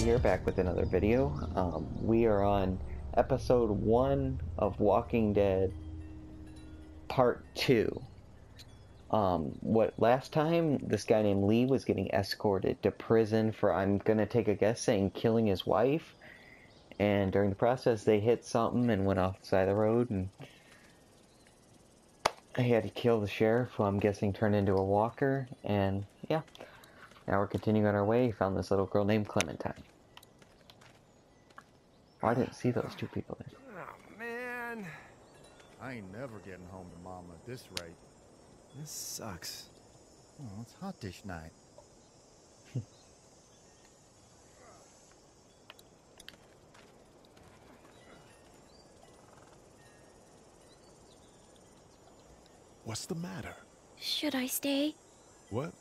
here, back with another video. We are on episode 1 of Walking Dead Part 2. Last time, this guy named Lee was getting escorted to prison for, I'm gonna take a guess, saying killing his wife. And during the process, they hit something and went off the side of the road, and he had to kill the sheriff, who I'm guessing turned into a walker, and yeah. Now we're continuing on our way. Found this little girl named Clementine. Oh, I didn't see those two people there. Oh, man. I ain't never getting home to Mama at this rate. This sucks. Oh, it's hot dish night. What's the matter? Should I stay? What?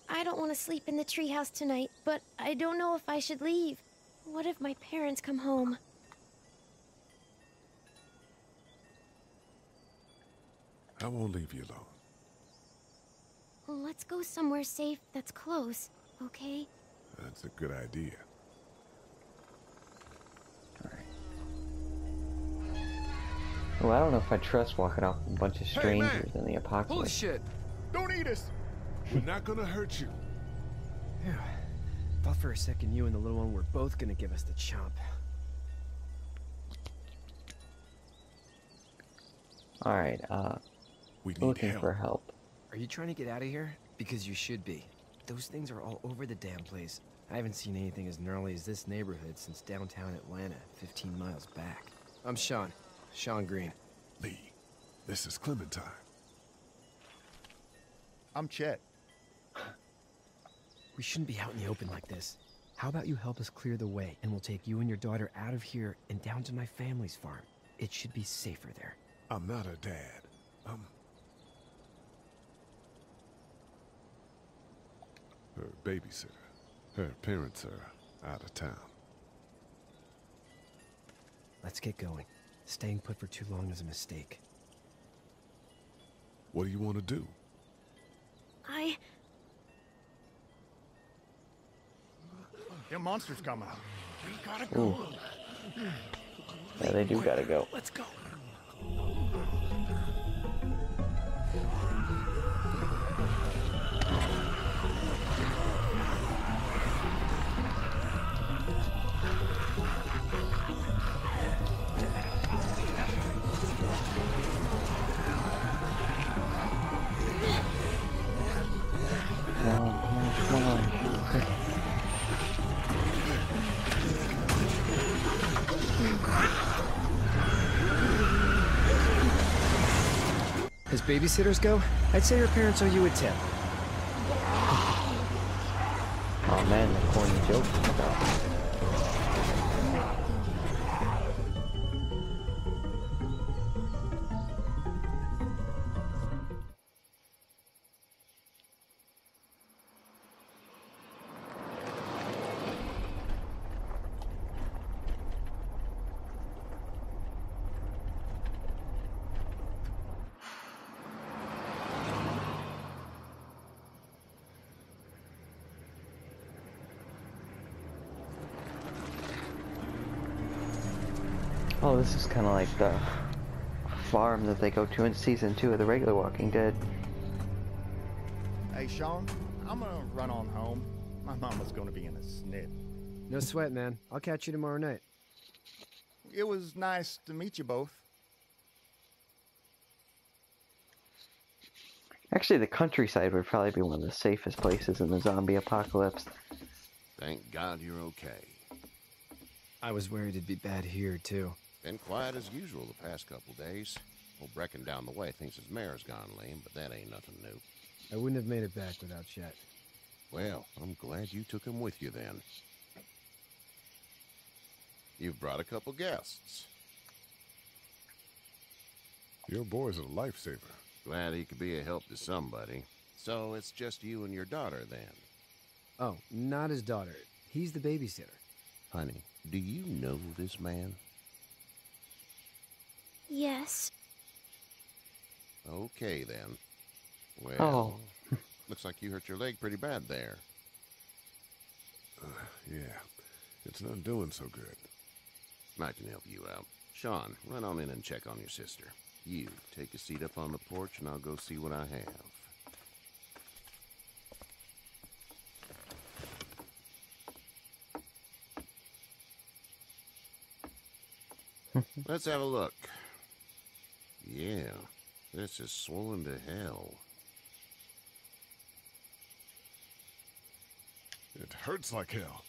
I don't want to sleep in the treehouse tonight, but I don't know if I should leave. What if my parents come home? I won't leave you alone. Let's go somewhere safe that's close, okay? That's a good idea. Well, I don't know if I trust walking off with a bunch of strangers in the apocalypse. Holy shit. Don't eat us! We're not gonna hurt you. Yeah. Thought for a second you and the little one were both gonna give us the chomp. Alright, We need looking help. for help. Are you trying to get out of here? Because you should be. Those things are all over the damn place. I haven't seen anything as gnarly as this neighborhood since downtown Atlanta, 15 miles back. I'm Sean. Sean Green. Lee, this is Clementine. I'm Chet. We shouldn't be out in the open like this. How about you help us clear the way, and we'll take you and your daughter out of here and down to my family's farm. It should be safer there. I'm not a dad. I'm her babysitter. Her parents are out of town. Let's get going. Staying put for too long is a mistake. What do you want to do? Them monsters coming. We gotta go. Ooh. Yeah, they do gotta go. Let's go. Come on. As babysitters go, I'd say your parents owe you a tip. Oh man, the corny jokes and stuff. Oh, this is kind of like the farm that they go to in season 2 of the regular Walking Dead. Hey, Sean, I'm gonna run on home. My mama's gonna be in a snit. No sweat, man. I'll catch you tomorrow night. It was nice to meet you both. Actually, the countryside would probably be one of the safest places in the zombie apocalypse. Thank God you're okay. I was worried it'd be bad here, too. Been quiet as usual the past couple days. Old Brecken down the way thinks his mare's gone lame, but that ain't nothing new. I wouldn't have made it back without Chet. Well, I'm glad you took him with you then. You've brought a couple guests. Your boy's a lifesaver. Glad he could be a help to somebody. So it's just you and your daughter then? Oh, not his daughter. He's the babysitter. Honey, do you know this man? Yes. Okay, then. Well, Oh. looks like you hurt your leg pretty bad there. Yeah. It's not doing so good. I can help you out. Sean, run on in and check on your sister. You, take a seat up on the porch and I'll go see what I have. Let's have a look. Yeah, this is swollen to hell. It hurts like hell.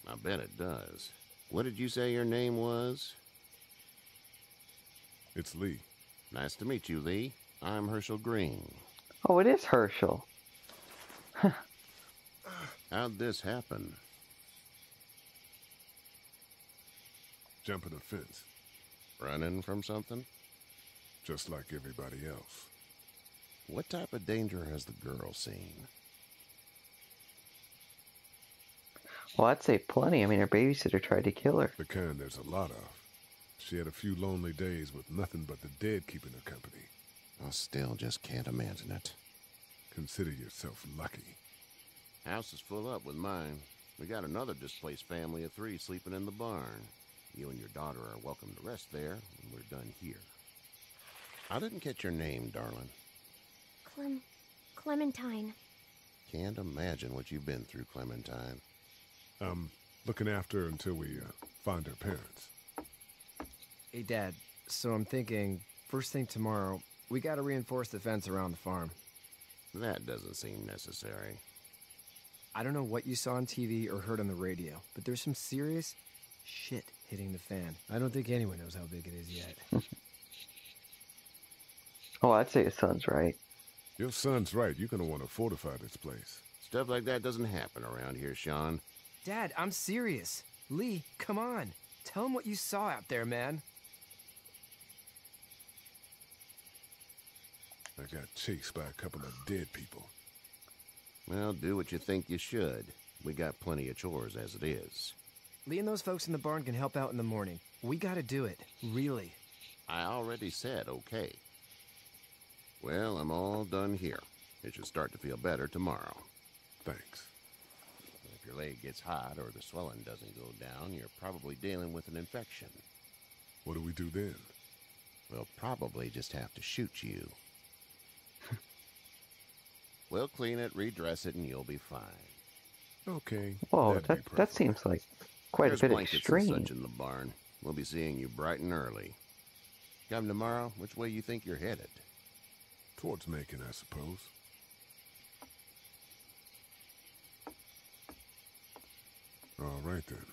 I bet it does. What did you say your name was? It's Lee. Nice to meet you, Lee. I'm Herschel Green. Oh, it is Herschel. How'd this happen? Jumping a fence, Running from something? just like everybody else. What type of danger has the girl seen? Well, I'd say plenty. I mean, her babysitter tried to kill her. The kind there's a lot of. She had a few lonely days with nothing but the dead keeping her company. I still just can't imagine it. Consider yourself lucky. House is full up with mine. We got another displaced family of 3 sleeping in the barn. You and your daughter are welcome to rest there when we're done here. I didn't catch your name, darling. Clementine. Can't imagine what you've been through, Clementine. I'm looking after her until we find her parents. Hey, Dad. So I'm thinking, first thing tomorrow, we gotta reinforce the fence around the farm. That doesn't seem necessary. I don't know what you saw on TV or heard on the radio, but there's some serious shit hitting the fan. I don't think anyone knows how big it is yet. Oh, I'd say his son's right. Your son's right. You're going to want to fortify this place. Stuff like that doesn't happen around here, Sean. Dad, I'm serious. Lee, come on. Tell him what you saw out there, man. I got chased by a couple of dead people. Well, do what you think you should. We got plenty of chores as it is. Lee and those folks in the barn can help out in the morning. We gotta do it. Really. I already said okay. Well, I'm all done here. It should start to feel better tomorrow. Thanks. If your leg gets hot or the swelling doesn't go down, you're probably dealing with an infection. What do we do then? We'll probably just have to shoot you. We'll clean it, redress it, and you'll be fine. Okay. Whoa, that'd be that perfect. seems like quite There's a bit blankets extreme. and such in the barn. We'll be seeing you bright and early. Come tomorrow, which way you think you're headed? Towards Macon, I suppose. All right, then.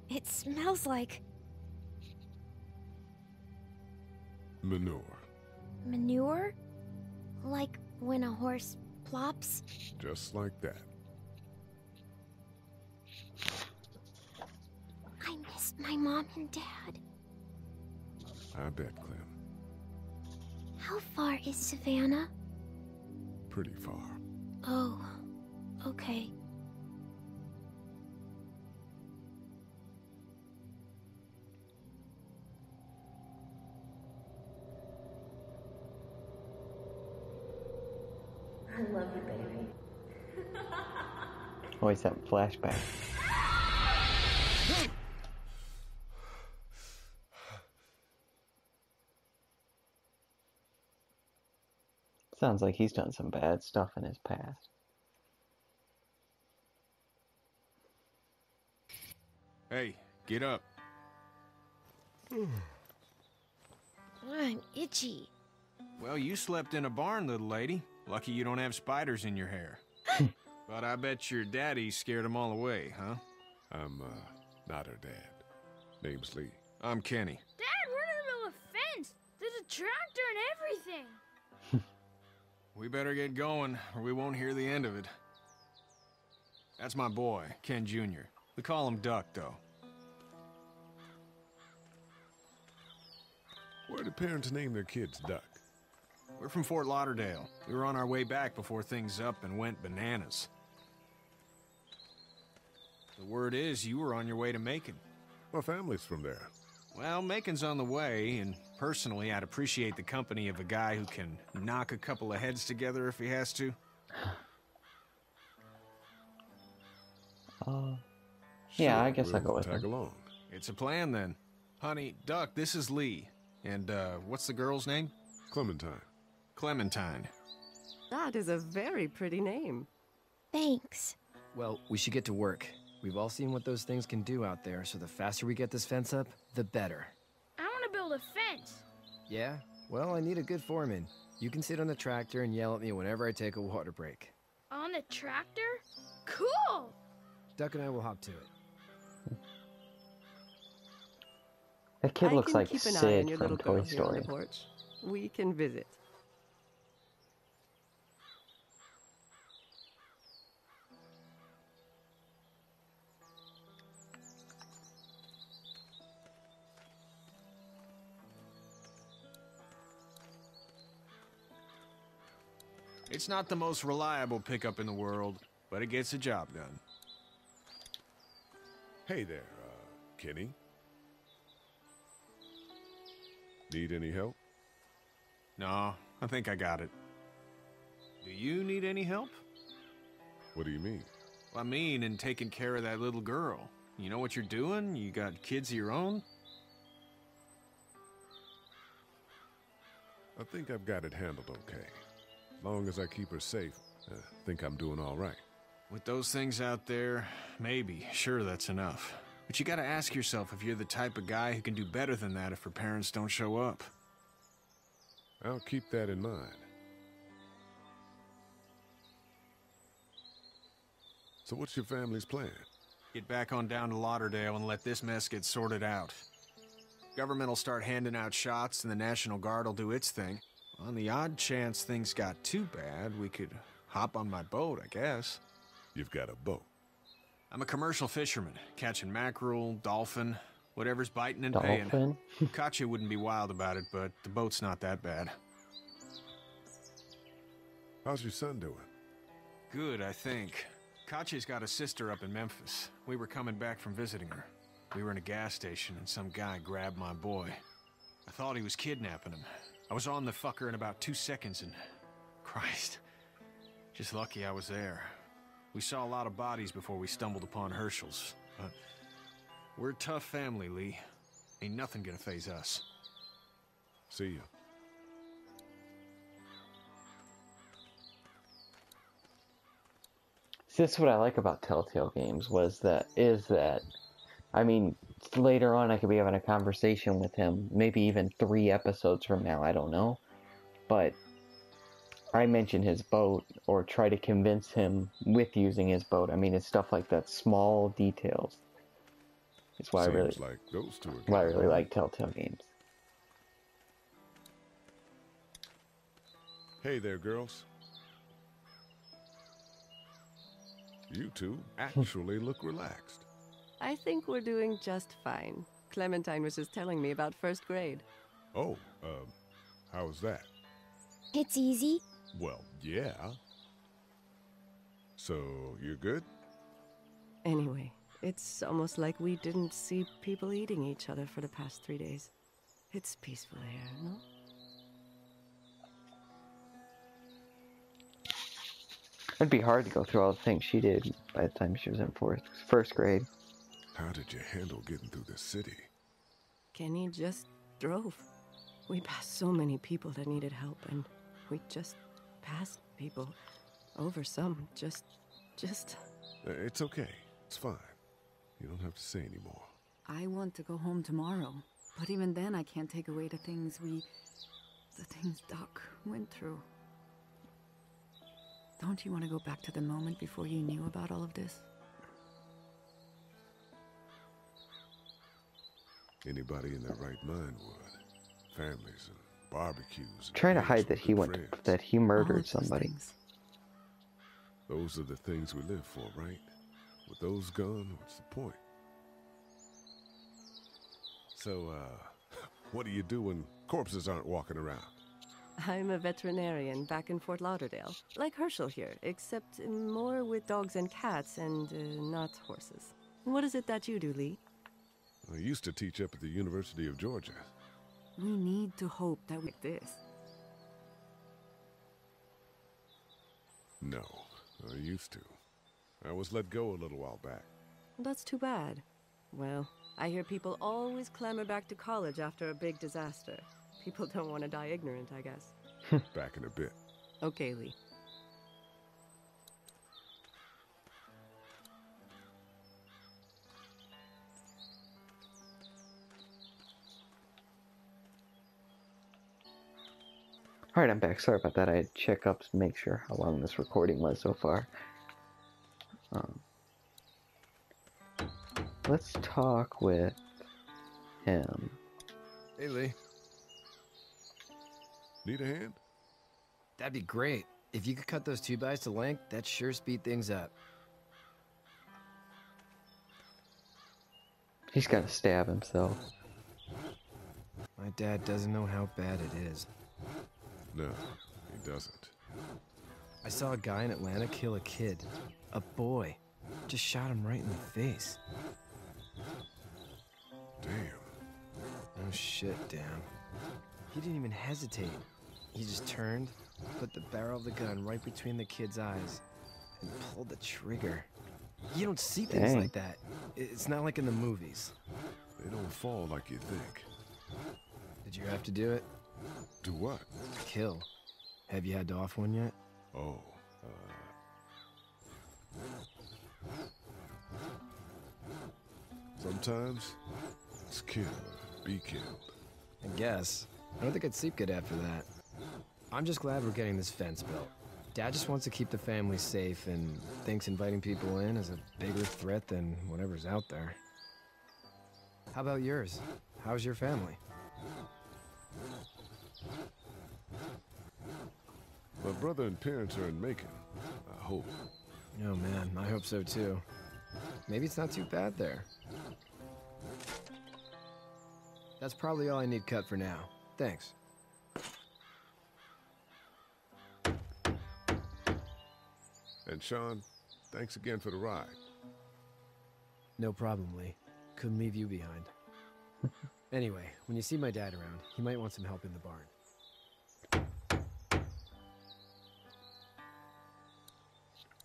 It smells like Manure. manure? Like when a horse plops? Just like that. I miss my mom and dad. I bet, Clem. How far is Savannah? Pretty far. Oh, okay. I love you, baby. Always that flashback. Sounds like he's done some bad stuff in his past. Hey, get up. I'm itchy. Well, you slept in a barn, little lady. Lucky you don't have spiders in your hair. But I bet your daddy scared them all away, huh? I'm, not her dad. Name's Lee. I'm Kenny. Dad, we're in the middle of a fence. There's a tractor and everything. We better get going, or we won't hear the end of it. That's my boy, Ken Jr. We call him Duck, though. Where do parents name their kids Duck? We're from Fort Lauderdale. We were on our way back before things up and went bananas. The word is you were on your way to Macon. My family's from there. Well, Macon's on the way, and personally, I'd appreciate the company of a guy who can knock a couple of heads together if he has to. Yeah, Sure, I guess I'll we'll go with tag him. along. It's a plan, then. Honey, Duck, this is Lee. And, what's the girl's name? Clementine. Clementine. That is a very pretty name. Thanks. Well, we should get to work. We've all seen what those things can do out there, so the faster we get this fence up, the better. I want to build a fence. Yeah? Well, I need a good foreman. You can sit on the tractor and yell at me whenever I take a water break. On the tractor? Cool! Duck and I will hop to it. That kid looks like keep an eye on Sid your from little girl Toy here on Story. the porch. We can visit. It's not the most reliable pickup in the world, but it gets the job done. Hey there, Kenny. Need any help? No, I think I got it. Do you need any help? What do you mean? I mean, in taking care of that little girl. You know what you're doing? You got kids of your own? I think I've got it handled okay. Long as I keep her safe, I think I'm doing all right. With those things out there, maybe. Sure, that's enough. But you gotta ask yourself if you're the type of guy who can do better than that if her parents don't show up. I'll keep that in mind. So what's your family's plan? Get back on down to Lauderdale and let this mess get sorted out. Government will start handing out shots and the National Guard will do its thing. On the odd chance things got too bad, we could hop on my boat, I guess. You've got a boat. I'm a commercial fisherman, catching mackerel, dolphin, whatever's biting and paying. Dolphin? Katya wouldn't be wild about it, but the boat's not that bad. How's your son doing? Good, I think. Katya's got a sister up in Memphis. We were coming back from visiting her. We were in a gas station and some guy grabbed my boy. I thought he was kidnapping him. I was on the fucker in about 2 seconds and... Christ. Just lucky I was there. We saw a lot of bodies before we stumbled upon Herschel's. But we're a tough family, Lee. Ain't nothing gonna faze us. See ya. See, that's what I like about Telltale games is that I mean, later on I could be having a conversation with him, maybe even 3 episodes from now, I don't know. But I mention his boat or try to convince him with using his boat. I mean, it's stuff like that, small details. It's why Seems like those two are why I getting really along. like Telltale games. Hey there, girls. You two actually look relaxed. I think we're doing just fine. Clementine was just telling me about first grade. Oh, how was that? It's easy. Well, yeah. So, you're good? Anyway, it's almost like we didn't see people eating each other for the past 3 days. It's peaceful here, no? It'd be hard to go through all the things she did by the time she was in first grade. How did you handle getting through the city? Kenny just drove. We passed so many people that needed help, and we just passed people. Over some, just... It's okay. It's fine. You don't have to say anymore. I want to go home tomorrow. But even then, I can't take away the things Doc went through. Don't you want to go back to the moment before you knew about all of this? Anybody in their right mind would. Families and barbecues. And Trying to dates hide with that good friends. he All murdered of those somebody. things. Those are the things we live for, right? With those gone, what's the point? So, what do you do when corpses aren't walking around? I'm a veterinarian back in Fort Lauderdale. Like Herschel here, except more with dogs and cats and not horses. What is it that you do, Lee? I used to teach up at the University of Georgia. We need to hope that with this. No, I used to. I was let go a little while back. That's too bad. Well, I hear people always clamor back to college after a big disaster. People don't want to die ignorant, I guess. Back in a bit. Okay, Lee. Alright, I'm back. Sorry about that. I had to check up to make sure how long this recording was so far. Let's talk with him. Hey, Lee. Need a hand? That'd be great. If you could cut those 2x to length, that'd sure speed things up. He's got to stab himself. My dad doesn't know how bad it is. No, he doesn't. I saw a guy in Atlanta kill a kid. A boy. Just shot him right in the face. Damn. Oh shit, damn. He didn't even hesitate. He just turned, put the barrel of the gun right between the kid's eyes, and pulled the trigger. You don't see things like that. It's not like in the movies. They don't fall like you think. Did you have to do it? Do what? Kill. Have you had to off one yet? Oh, sometimes it's kill or be killed. I guess. I don't think I'd sleep good after that. I'm just glad we're getting this fence built. Dad just wants to keep the family safe and thinks inviting people in is a bigger threat than whatever's out there. How about yours? How's your family? My brother and parents are in Macon, I hope. Oh man, I hope so too. Maybe it's not too bad there. That's probably all I need cut for now. Thanks. And Sean, thanks again for the ride. No problem, Lee. Couldn't leave you behind. Anyway, when you see my dad around, he might want some help in the barn.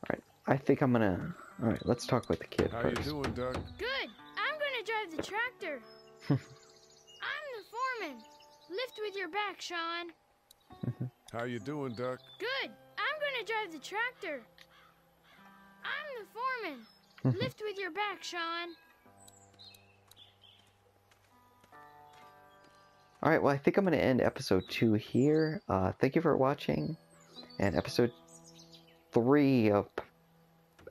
Alright, I think I'm gonna... Alright, let's talk with the kid How first. you doing, Doug? Good. I'm gonna drive the tractor. I'm the foreman. Lift with your back, Sean. How you doing, Doug? Good. I'm gonna drive the tractor. I'm the foreman. Lift with your back, Sean. Alright, well, I think I'm going to end episode 2 here. Thank you for watching. And episode 3 of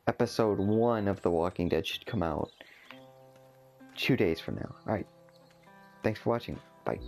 episode 1 of The Walking Dead should come out 2 days from now. Alright, thanks for watching. Bye.